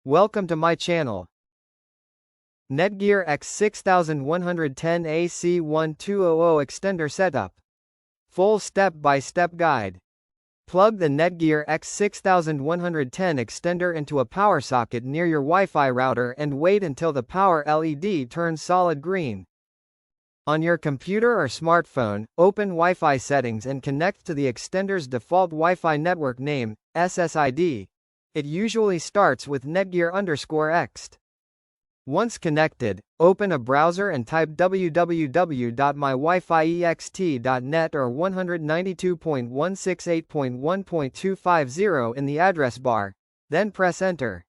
Welcome to my channel. Netgear EX6110 AC1200 Extender Setup. Full step-by-step guide. Plug the Netgear EX6110 extender into a power socket near your Wi-Fi router and wait until the power LED turns solid green. On your computer or smartphone, open Wi-Fi settings and connect to the extender's default Wi-Fi network name, SSID. It usually starts with Netgear_EXT. Once connected, open a browser and type www.mywifiext.net or 192.168.1.250 in the address bar, then press enter.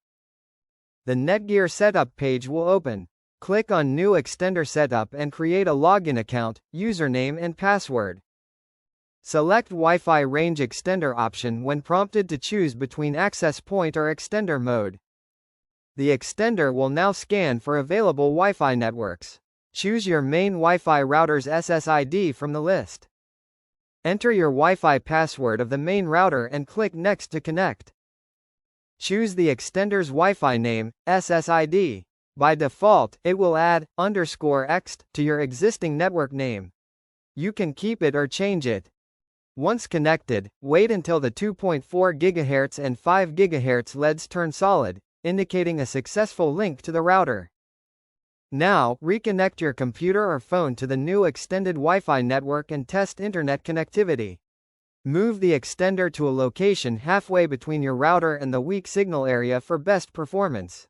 The Netgear setup page will open. Click on New Extender Setup and create a login account, username and password. Select Wi-Fi range extender option when prompted to choose between access point or extender mode. The extender will now scan for available Wi-Fi networks. Choose your main Wi-Fi router's SSID from the list. Enter your Wi-Fi password of the main router and click Next to connect. Choose the extender's Wi-Fi name, SSID. By default, it will add _EXT to your existing network name. You can keep it or change it. Once connected, wait until the 2.4 GHz and 5 GHz LEDs turn solid, indicating a successful link to the router. Now, reconnect your computer or phone to the new extended Wi-Fi network and test internet connectivity. Move the extender to a location halfway between your router and the weak signal area for best performance.